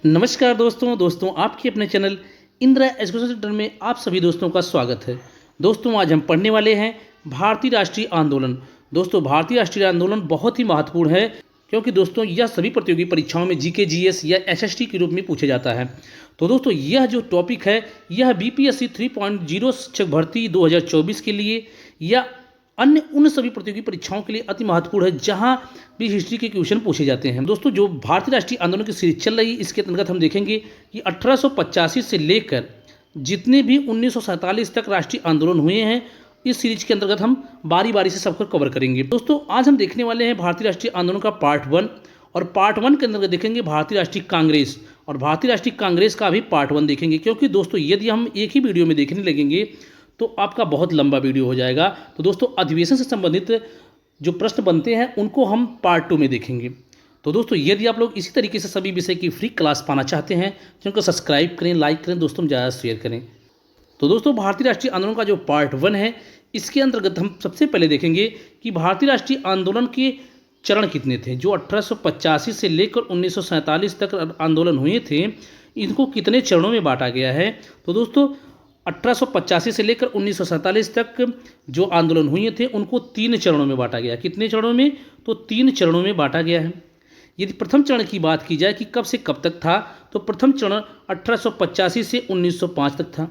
नमस्कार दोस्तों आपके अपने चैनल इंदिरा एजुकेशन सेंटर में आप सभी दोस्तों का स्वागत है। दोस्तों आज हम पढ़ने वाले हैं भारतीय राष्ट्रीय आंदोलन। दोस्तों भारतीय राष्ट्रीय आंदोलन बहुत ही महत्वपूर्ण है क्योंकि दोस्तों यह सभी प्रतियोगी परीक्षाओं में जीके जीएस या एसएसटी के रूप में पूछा जाता है। तो दोस्तों यह जो टॉपिक है यह बीपीएससी 3.0 शिक्षक भर्ती 2024 के लिए या अन्य उन सभी प्रतियोगी परीक्षाओं के लिए अति महत्वपूर्ण है जहां भी हिस्ट्री के क्वेश्चन पूछे जाते हैं। दोस्तों जो भारतीय राष्ट्रीय आंदोलन की सीरीज चल रही है इसके अंतर्गत हम देखेंगे कि 1885 से लेकर जितने भी 1947 तक राष्ट्रीय आंदोलन हुए हैं इस सीरीज के अंतर्गत हम बारी बारी से सबको कवर करेंगे। दोस्तों आज हम देखने वाले हैं भारतीय राष्ट्रीय आंदोलन का पार्ट 1 और पार्ट 1 के अंतर्गत देखेंगे भारतीय राष्ट्रीय कांग्रेस और भारतीय राष्ट्रीय कांग्रेस का भी पार्ट 1 देखेंगे, क्योंकि दोस्तों यदि हम एक ही वीडियो में देखने लगेंगे तो आपका बहुत लंबा वीडियो हो जाएगा। तो दोस्तों अधिवेशन से संबंधित जो प्रश्न बनते हैं उनको हम पार्ट 2 में देखेंगे। तो दोस्तों यदि आप लोग इसी तरीके से सभी विषय की फ्री क्लास पाना चाहते हैं तो उनको सब्सक्राइब करें, लाइक करें, दोस्तों ज़्यादा शेयर करें। तो दोस्तों भारतीय राष्ट्रीय आंदोलन का जो पार्ट 1 है इसके अंतर्गत हम सबसे पहले देखेंगे कि भारतीय राष्ट्रीय आंदोलन के चरण कितने थे। जो 1885 से लेकर 1947 तक आंदोलन हुए थे इनको कितने चरणों में बांटा गया है। तो दोस्तों 1885 से लेकर 1947 तक जो आंदोलन हुए थे उनको 3 चरणों में बांटा गया। कितने चरणों में? तो 3 चरणों में बांटा गया है। यदि प्रथम चरण की बात की जाए कि कब से कब तक था तो प्रथम चरण 1885 से 1905 तक था।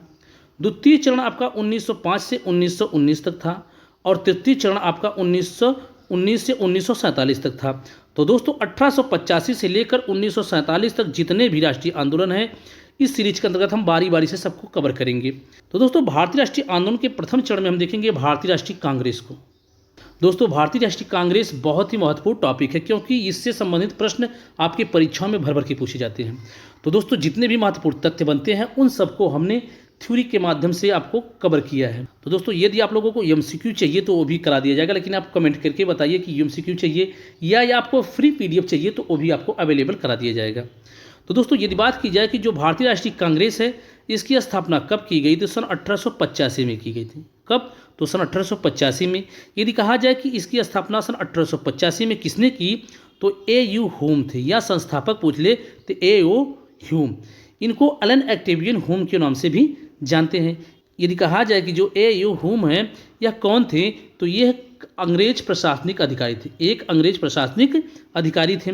द्वितीय चरण आपका 1905 से 1919 तक था और तृतीय चरण आपका 1919 से 1947 तक था। तो दोस्तों 1885 से लेकर 1947 तक जितने भी राष्ट्रीय आंदोलन हैं इस सीरीज के अंतर्गत हम बारी बारी से सबको कवर करेंगे। तो दोस्तों भारतीय राष्ट्रीय आंदोलन के प्रथम चरण में हम देखेंगे भारतीय राष्ट्रीय कांग्रेस को। दोस्तों भारतीय राष्ट्रीय कांग्रेस बहुत ही महत्वपूर्ण टॉपिक है क्योंकि इससे संबंधित प्रश्न आपके परीक्षाओं में भर भर के पूछे जाते हैं। तो दोस्तों जितने भी महत्वपूर्ण तथ्य बनते हैं उन सबको हमने थ्योरी के माध्यम से आपको कवर किया है। तो दोस्तों यदि आप लोगों को एमसीक्यू चाहिए तो वो भी करा दिया जाएगा, लेकिन आप कमेंट करके बताइए कि एमसीक्यू चाहिए या आपको फ्री पीडीएफ चाहिए तो वो भी आपको अवेलेबल करा दिया जाएगा। तो दोस्तों यदि बात की जाए कि जो भारतीय राष्ट्रीय कांग्रेस है इसकी स्थापना कब की गई तो सन 1885 में की गई थी। कब? तो सन 1885 में। यदि कहा जाए कि इसकी स्थापना सन 1885 में किसने की तो ए.यू. होम थे, या संस्थापक पूछ ले तो ए.ओ. ह्यूम। इनको एलन एक्टेवियन होम के नाम से भी जानते हैं। यदि कहा जाए कि जो ए.यू. होम है यह कौन थे तो यह अंग्रेज प्रशासनिक अधिकारी थे, एक अंग्रेज प्रशासनिक अधिकारी थे।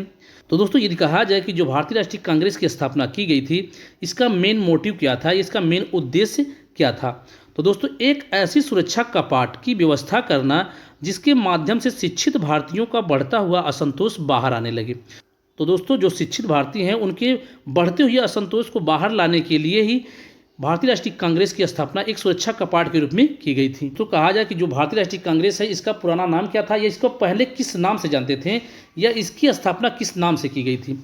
तो दोस्तों यदि कहा जाए कि जो भारतीय राष्ट्रीय कांग्रेस की स्थापना की गई थी इसका मेन मोटिव क्या था, इसका मेन उद्देश्य क्या था। तो दोस्तों एक ऐसी सुरक्षा कपाट की व्यवस्था करना जिसके माध्यम से शिक्षित भारतीयों का बढ़ता हुआ असंतोष बाहर आने लगे। तो दोस्तों जो शिक्षित भारतीय हैं उनके बढ़ते हुए असंतोष को बाहर लाने के लिए ही भारतीय राष्ट्रीय कांग्रेस की स्थापना एक सुरक्षा कपाट के रूप में की गई थी। तो कहा जाए कि जो भारतीय राष्ट्रीय कांग्रेस है इसका पुराना नाम क्या था या इसको पहले किस नाम से जानते थे या इसकी स्थापना किस नाम से की गई थी।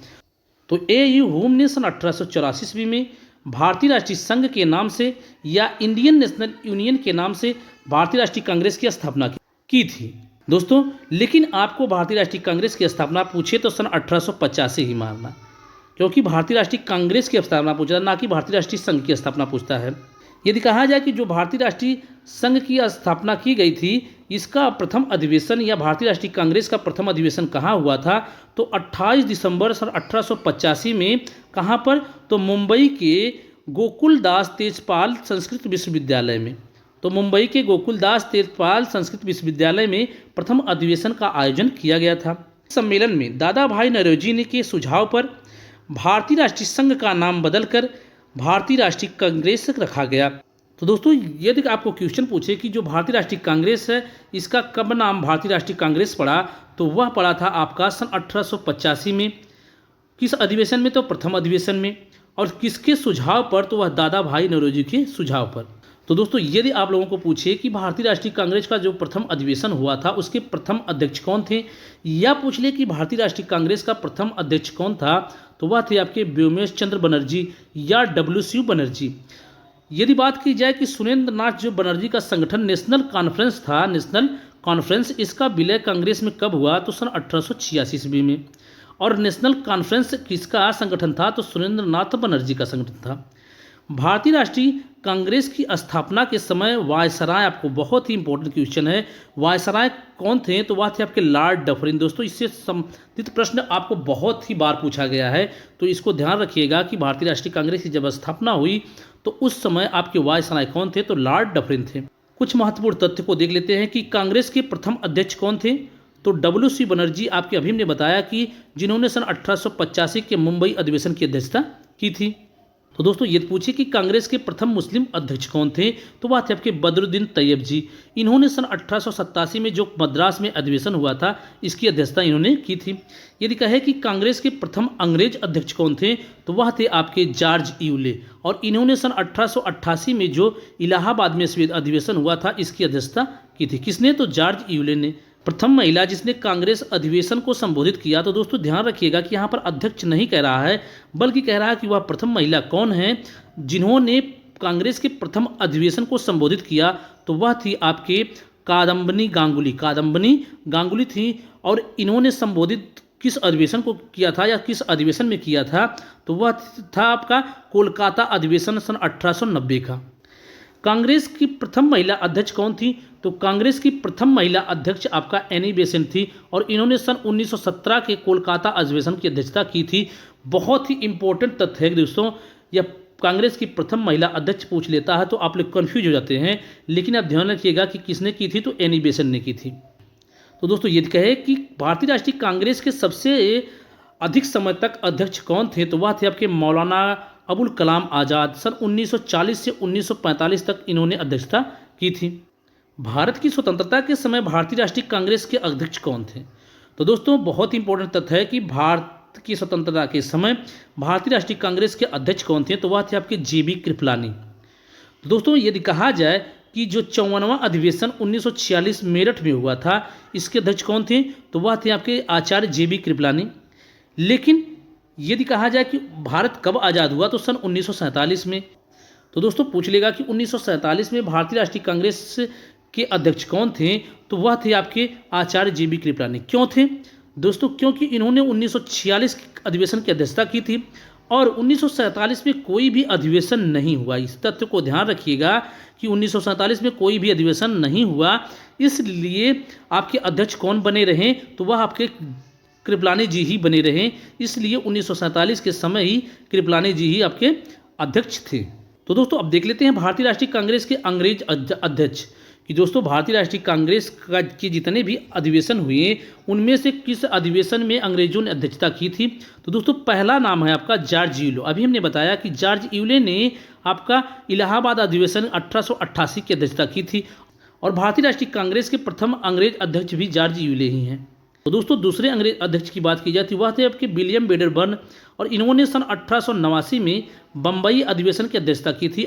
तो ए.यू. होम ने सन 1884 ईस्वी में भारतीय राष्ट्रीय संघ के नाम से या इंडियन नेशनल यूनियन के नाम से भारतीय राष्ट्रीय कांग्रेस की स्थापना की थी। दोस्तों लेकिन आपको भारतीय राष्ट्रीय कांग्रेस की स्थापना पूछे तो सन 1885 ही मारना, क्योंकि भारतीय राष्ट्रीय कांग्रेस की स्थापना पूछता है ना कि भारतीय राष्ट्रीय संघ की स्थापना पूछता है। यदि कहा जाए कि जो भारतीय राष्ट्रीय संघ की स्थापना की गई थी इसका प्रथम अधिवेशन या भारतीय राष्ट्रीय कांग्रेस का प्रथम अधिवेशन कहाँ हुआ था तो 28 दिसंबर सन 1885 में। कहाँ पर? तो मुंबई के गोकुलदास तेजपाल संस्कृत विश्वविद्यालय में। तो मुंबई के गोकुलदास तेजपाल संस्कृत विश्वविद्यालय में प्रथम अधिवेशन का आयोजन किया गया था। सम्मेलन में दादा भाई नौरोजी ने के सुझाव पर भारतीय राष्ट्रीय संघ का नाम बदलकर भारतीय राष्ट्रीय कांग्रेस रखा गया। तो दोस्तों यदि आपको क्वेश्चन पूछे कि जो भारतीय राष्ट्रीय कांग्रेस है इसका कब नाम भारतीय राष्ट्रीय कांग्रेस पड़ा तो वह पड़ा था आपका सन 1885 में। किस अधिवेशन में? तो प्रथम अधिवेशन में। और किसके सुझाव पर? तो वह दादा भाई नौरोजी के सुझाव पर। तो दोस्तों यदि आप लोगों को पूछे कि भारतीय राष्ट्रीय कांग्रेस का जो प्रथम अधिवेशन हुआ था उसके प्रथम अध्यक्ष कौन थे या पूछ ले कि भारतीय राष्ट्रीय कांग्रेस का प्रथम अध्यक्ष कौन था तो वह थे आपके व्योमेश चंद्र बनर्जी या डब्ल्यू.सी. बनर्जी। यदि बात की जाए कि सुरेंद्र नाथ जो बनर्जी का संगठन नेशनल कॉन्फ्रेंस था, नेशनल कॉन्फ्रेंस, इसका विलय कांग्रेस में कब हुआ तो सन 1886 ईस्वी में। और नेशनल कॉन्फ्रेंस किसका संगठन था तो सुरेंद्र नाथ बनर्जी का संगठन था। भारतीय राष्ट्रीय कांग्रेस की स्थापना के समय वायसराय, आपको बहुत ही इंपॉर्टेंट क्वेश्चन है, वायसराय कौन थे? तो वह थे आपके लॉर्ड डफरिन। दोस्तों इससे संबंधित प्रश्न आपको बहुत ही बार पूछा गया है, तो इसको ध्यान रखिएगा कि भारतीय राष्ट्रीय कांग्रेस की जब स्थापना हुई तो उस समय आपके वायसराय कौन थे? तो लॉर्ड डफरिन थे। कुछ महत्वपूर्ण तथ्य को देख लेते हैं कि कांग्रेस के प्रथम अध्यक्ष कौन थे? तो WC बनर्जी, आपके अभी हमने बताया कि जिन्होंने सन 1885 के मुंबई अधिवेशन की अध्यक्षता की थी। तो दोस्तों ये पूछे कि कांग्रेस के प्रथम मुस्लिम अध्यक्ष कौन थे? तो वह थे आपके बदरुद्दीन तैयब जी। इन्होंने सन 1887 में जो मद्रास में अधिवेशन हुआ था, इसकी अध्यक्षता इन्होंने की थी। यदि कहे कि कांग्रेस के प्रथम अंग्रेज अध्यक्ष कौन थे? तो वह थे आपके जॉर्ज यूले, और इन्होंने सन 1888 में जो इलाहाबाद में श्वेत अधिवेशन हुआ था, इसकी अध्यक्षता की थी। किसने? तो जॉर्ज यूले ने। प्रथम महिला जिसने कांग्रेस अधिवेशन को संबोधित किया, तो दोस्तों ध्यान रखिएगा कि यहाँ पर अध्यक्ष नहीं कह रहा है, बल्कि कह रहा है कि वह प्रथम महिला कौन है जिन्होंने कांग्रेस के प्रथम अधिवेशन को संबोधित किया। तो वह थी आपके कादम्बिनी गांगुली। कादम्बिनी गांगुली थी, और इन्होंने संबोधित किस अधिवेशन को किया था या किस अधिवेशन में किया था? तो वह था आपका कोलकाता अधिवेशन सन 1890 का। कांग्रेस की प्रथम महिला अध्यक्ष कौन थी? तो कांग्रेस की प्रथम महिला अध्यक्ष आपका एनी बेसेंट थी, और इन्होंने सन 1917 के कोलकाता अधिवेशन की अध्यक्षता की थी। बहुत ही इंपॉर्टेंट तथ्य है दोस्तों, यह कांग्रेस की प्रथम महिला अध्यक्ष पूछ लेता है तो आप लोग कन्फ्यूज हो जाते हैं, लेकिन आप ध्यान रखिएगा कि किसने की थी? तो एनी बेसेंट ने की थी। तो दोस्तों ये कहे कि भारतीय राष्ट्रीय कांग्रेस के सबसे अधिक समय तक अध्यक्ष कौन थे? तो वह थे आपके मौलाना अबुल कलाम आज़ाद। सन 1940 से 1945 तक इन्होंने अध्यक्षता की थी। भारत की स्वतंत्रता के समय भारतीय राष्ट्रीय कांग्रेस के अध्यक्ष कौन थे? तो दोस्तों बहुत ही इंपॉर्टेंट तथ्य है कि भारत की स्वतंत्रता के समय भारतीय राष्ट्रीय कांग्रेस के अध्यक्ष कौन थे? तो वह थे आपके JB कृपलानी। तो दोस्तों यदि कहा जाए कि जो 54वां अधिवेशन 1946 मेरठ में हुआ था, इसके अध्यक्ष कौन थे? तो वह थे आपके आचार्य JB कृपलानी। लेकिन यदि कहा जाए कि भारत कब आज़ाद हुआ, तो सन 1947 में। तो दोस्तों पूछ लेगा कि 1947 में भारतीय राष्ट्रीय कांग्रेस के अध्यक्ष कौन थे? तो वह थे आपके आचार्य JB कृपलानी। क्यों थे दोस्तों? क्योंकि इन्होंने 1946 अधिवेशन की अध्यक्षता की थी, और 1947 में कोई भी अधिवेशन नहीं हुआ। इस तथ्य को ध्यान रखिएगा कि 1947 में कोई भी अधिवेशन नहीं हुआ, इसलिए आपके अध्यक्ष कौन बने रहे? तो वह आपके कृपलानी जी ही बने रहे। इसलिए 1947 के समय ही कृपलानी जी ही आपके अध्यक्ष थे। तो दोस्तों अब देख लेते हैं भारतीय राष्ट्रीय कांग्रेस के अंग्रेज अध्यक्ष कि दोस्तों भारतीय राष्ट्रीय कांग्रेस के जितने भी अधिवेशन हुए, उनमें से किस अधिवेशन में अंग्रेजों ने अध्यक्षता की थी? तो दोस्तों पहला नाम है आपका जॉर्ज यूले। अभी हमने बताया कि जॉर्ज यूले ने आपका इलाहाबाद अधिवेशन 1888 की अध्यक्षता की थी, और भारतीय राष्ट्रीय कांग्रेस के प्रथम अंग्रेज अध्यक्ष भी जॉर्ज यूले ही हैं। तो दोस्तों दूसरे अंग्रेज अध्यक्ष की बात की जाती, वह थे आपके विलियम वेडरबर्न, और इन्होंने सन 1889 में बम्बई अधिवेशन की अध्यक्षता की थी,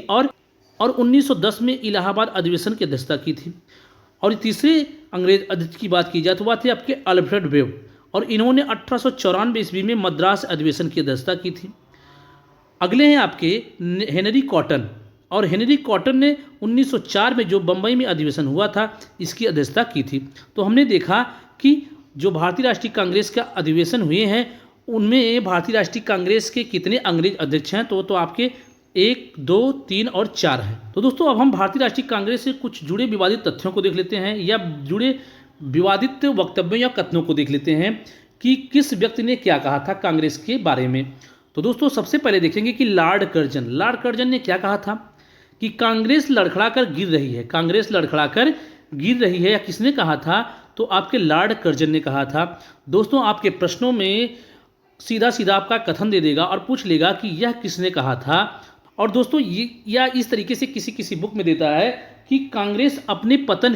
और 1910 में इलाहाबाद अधिवेशन की अध्यक्षता की थी। और तीसरे अंग्रेज अध्यक्ष की बात की जाए तो वह थे आपके अल्फ्रेड वेब, और इन्होंने 1894 ईस्वी में मद्रास अधिवेशन की अध्यक्षता की थी। अगले हैं आपके हेनरी कॉटन, और हेनरी कॉटन ने 1904 में जो बम्बई में अधिवेशन हुआ था, इसकी अध्यक्षता की थी। तो हमने देखा कि जो भारतीय राष्ट्रीय कांग्रेस का अधिवेशन हुए हैं, उनमें भारतीय राष्ट्रीय कांग्रेस के कितने अंग्रेज अध्यक्ष हैं? तो आपके 1, 2, 3 और 4 हैं। तो दोस्तों अब हम भारतीय राष्ट्रीय कांग्रेस से कुछ जुड़े विवादित तथ्यों को देख लेते हैं, या जुड़े विवादित वक्तव्यों या कथनों को देख लेते हैं कि किस व्यक्ति ने क्या कहा था कांग्रेस के बारे में। तो दोस्तों सबसे पहले देखेंगे कि लॉर्ड कर्जन ने क्या कहा था कि कांग्रेस लड़खड़ा कर गिर रही है। कांग्रेस लड़खड़ा कर गिर रही है, या किसने कहा था? तो आपके लॉर्ड कर्जन ने कहा था। दोस्तों आपके प्रश्नों में सीधा सीधा आपका कथन दे देगा और पूछ लेगा कि यह किसने कहा था। और दोस्तों ये या इस तरीके से किसी बुक में देता है कि कांग्रेस अपने पतन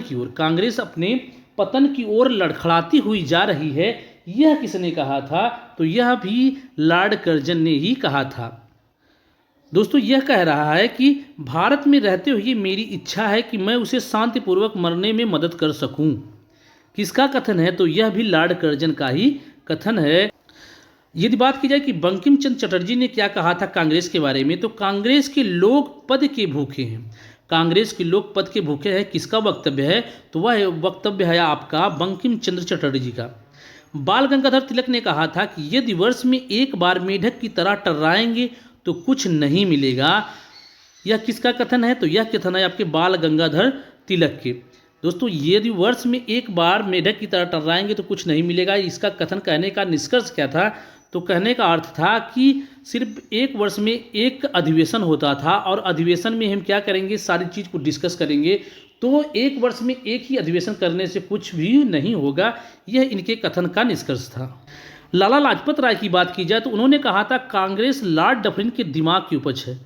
की ओर लड़खड़ाती हुई जा रही है, यह किसने कहा था? तो यह भी लॉर्ड कर्जन ने ही कहा था। दोस्तों यह कह रहा है कि भारत में रहते हुए मेरी इच्छा है कि मैं उसे शांतिपूर्वक मरने में मदद कर सकूं। किसका कथन है? तो यह भी लॉर्ड कर्जन का ही कथन है। यदि बात की जाए कि बंकिम चंद्र चटर्जी ने क्या कहा था कांग्रेस के बारे में, तो कांग्रेस के लोग पद के भूखे हैं। कांग्रेस के लोग पद के भूखे हैं, किसका वक्तव्य है? तो वह वक्तव्य है आपका बंकिम चंद्र चटर्जी का। बाल गंगाधर तिलक ने कहा था कि यदि वर्ष में एक बार मेढक की तरह टर्राएंगे तो कुछ नहीं मिलेगा। यह किसका कथन है? तो यह कथन है आपके बाल गंगाधर तिलक के। दोस्तों यदि वर्ष में एक बार मेढक की तरह टर्राएंगे तो कुछ नहीं मिलेगा, इसका कथन कहने का निष्कर्ष क्या था? तो कहने का अर्थ था कि सिर्फ एक वर्ष में एक अधिवेशन होता था और अधिवेशन में हम क्या करेंगे, सारी चीज़ को डिस्कस करेंगे। तो एक वर्ष में एक ही अधिवेशन करने से कुछ भी नहीं होगा, यह इनके कथन का निष्कर्ष था। लाला लाजपत राय की बात की जाए तो उन्होंने कहा था कांग्रेस लॉर्ड डफरिन के दिमाग की उपज है।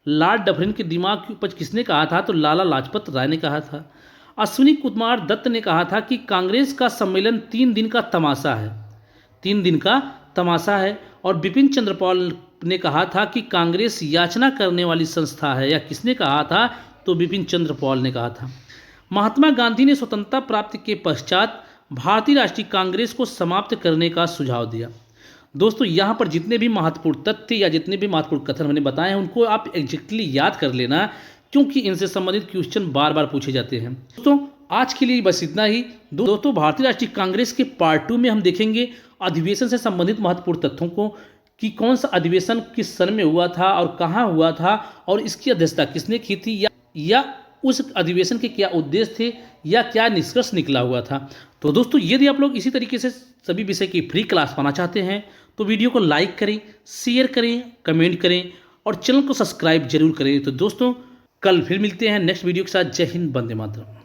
लॉर्ड डफरिन के दिमाग की उपज किसने कहा था? तो लाला लाजपत राय ने कहा था। अश्विनी कुमार दत्त ने कहा था कि कांग्रेस का सम्मेलन 3 दिन का तमाशा है, 3 दिन का तमाशा है। और बिपिन चंद्र पाल ने कहा था कि कांग्रेस याचना करने वाली संस्था है। या किसने कहा था? तो बिपिन चंद्र पाल ने कहा था। महात्मा गांधी ने स्वतंत्रता प्राप्ति के पश्चात भारतीय राष्ट्रीय कांग्रेस को समाप्त करने का सुझाव दिया। दोस्तों यहाँ पर जितने भी महत्वपूर्ण तथ्य या जितने भी महत्वपूर्ण कथन मैंने बताए हैं उनको आप एग्जैक्टली याद कर लेना, क्योंकि इनसे संबंधित क्वेश्चन बार बार पूछे जाते हैं। दोस्तों आज के लिए बस इतना ही। दोस्तों भारतीय राष्ट्रीय कांग्रेस के पार्ट 2 में हम देखेंगे अधिवेशन से संबंधित महत्वपूर्ण तथ्यों को, कि कौन सा अधिवेशन किस सन में हुआ था और कहाँ हुआ था और इसकी अध्यक्षता किसने की थी, या उस अधिवेशन के क्या उद्देश्य थे या क्या निष्कर्ष निकला हुआ था। तो दोस्तों यदि आप लोग इसी तरीके से सभी विषय की फ्री क्लास पाना चाहते हैं तो वीडियो को लाइक करें, शेयर करें, कमेंट करें और चैनल को सब्सक्राइब जरूर करें। तो दोस्तों कल फिर मिलते हैं नेक्स्ट वीडियो के साथ। जय हिंद, वंदे मातरम।